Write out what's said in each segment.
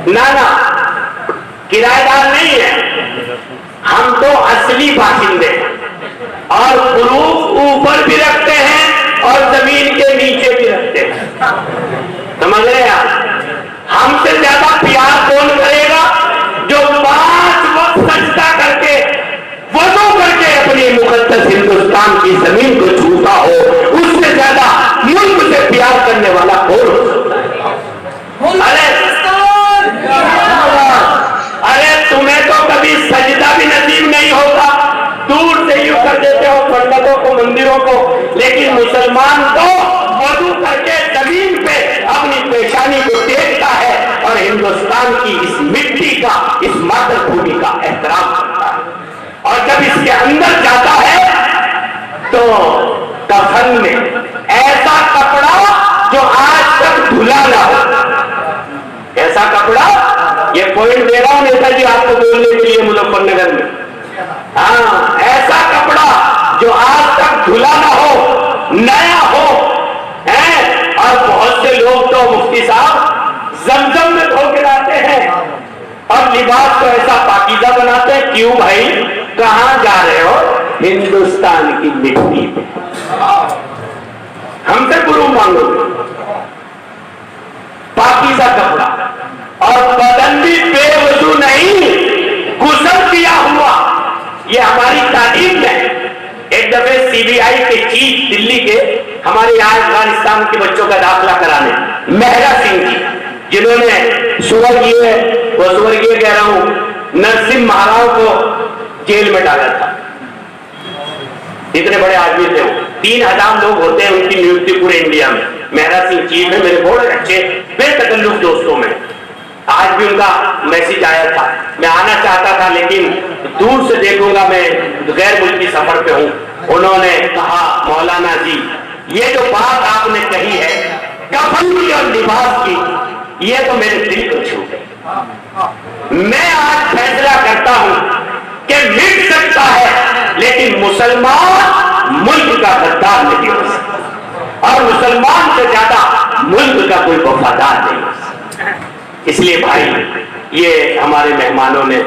ना किराएदार नहीं है, हम तो असली बाशिंदे हैं और प्रूफ ऊपर भी रखते हैं और जमीन के नीचे भी रखते हैं। समझ रहे हैं आप? हमसे ज्यादा प्यार कौन करेगा? जो 5 वक्त सजदा करके वज़ू करके अपनी मुक़द्दस हिंदुस्तान की जमीन को छूता हो, उससे ज्यादा मुल्क से प्यार करने वाला कौन हो सकता है? अरे तुम्हें तो कभी सजदा भी नसीब नहीं होता, दूर से यूं कर देते हो पंडितों को, मंदिरों को, लेकिन मुसलमान तो वज़ू करके जमीन पे अपनी पेशानी को देखता है और हिंदुस्तान की इस मिट्टी का, इस मातृभूमि का एहतराम करता है। और जब इसके अंदर जाता है तो कफन में ऐसा कपड़ा जो आज तक धुला ना हो, ऐसा कपड़ा, ये पॉइंट दे रहा हूं नेताजी आपको बोलने के लिए मुजफ्फरनगर में, हाँ, ऐसा कपड़ा जो आज तक धुला ना हो, नया हो, है। और बहुत से लोग तो मुफ्ती साहब जमजम में धो के लाते हैं और लिबास को ऐसा पाकीज़ा बनाते हैं। क्यों भाई, कहां जा रहे हो? हिंदुस्तान की मिट्टी पे हमसे गुरु मांगोगे, पाकीज़ा कपड़ा और बदन भी बेवजू नहीं, गुस्ल किया हुआ। ये हमारी तालीम है। एक दफे सीबीआई के चीफ दिल्ली के हमारे यहाँ अफगानिस्तान के बच्चों का दाखिला कराने, मेहरा सिंह जी, जिन्होंने स्वर्गीय कह रहा हूं नरसिंह महाराव को जेल में डाला था, इतने बड़े आदमी थे वो। 3000 लोग होते हैं उनकी नियुक्ति पूरे इंडिया में। मेहरा सिंह चीफ है, मेरे बहुत अच्छे बेतकल्लुफ दोस्तों में। आज भी उनका मैसेज आया था, मैं आना चाहता था लेकिन दूर से देखूंगा, मैं गैर मुल्की सफर पे हूं। उन्होंने कहा, मौलाना जी ये जो बात आपने कही है कफन की और लिबास की, ये तो मेरे दिल को छू गई। मैं आज फैसला करता हूं कि मिट सकता है लेकिन मुसलमान मुल्क का गद्दार नहीं हो सकता और मुसलमान से ज्यादा मुल्क का कोई वफादार नहीं हो सकता। इसलिए भाई ये हमारे मेहमानों ने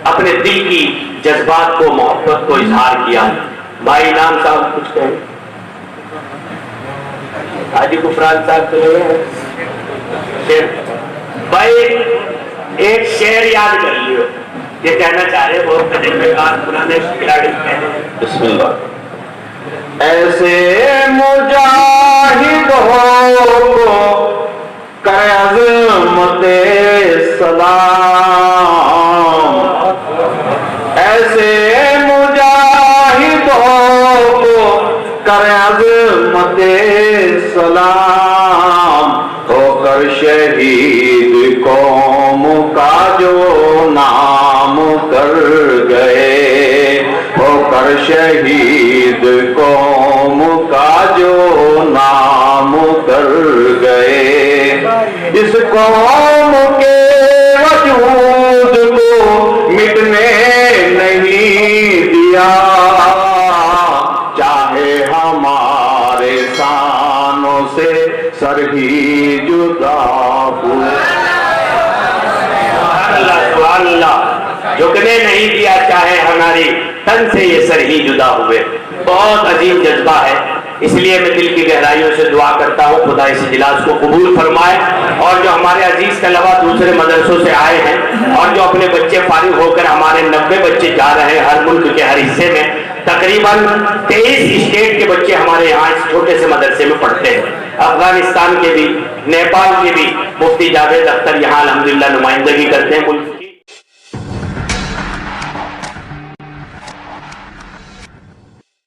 अपने दिल की जज्बात को, मोहब्बत को इजहार किया। भाई इनाम साहब कुछ कहें? हाजी गुफरान साहब चले गए। भाई एक शेर याद कर लियो, ये कहना चाह रहे बहुत तजुर्बेकार पुराने खिलाड़ी हैं। बिस्मिल्लाह। ऐसे मुजाहिदों को करे अज़मते सलाम, ऐसे मुजाहिदों को करे अज़मते सलाम, होकर शहीद कौम का जो नाम कर गए, होकर शहीद कौम का जो नाम कर गए, इस कौम के वजूद को मिटने नहीं दिया, चाहे हमारे शानों से सर ही जुदा हुआ। अल्लाह झुकने नहीं दिया, चाहे हमारी तन से ये सर ही जुदा हुए। बहुत अजीब जज्बा है, इसलिए मैं दिल की गहराइयों से दुआ करता हूँ खुदा इस इजलास को कबूल फरमाए। और जो हमारे अजीज के अलावा दूसरे मदरसों से आए हैं और जो अपने बच्चे फारिग होकर, हमारे 90 बच्चे जा रहे हैं हर मुल्क के हर हिस्से में, तकरीबन 23 स्टेट के बच्चे हमारे यहाँ इस छोटे से मदरसे में पढ़ते हैं। अफगानिस्तान के भी, नेपाल के भी मुफ्ती जावेद अख्तर यहाँ अल्हम्दुलिल्लाह नुमाइंदगी करते हैं मुल्क।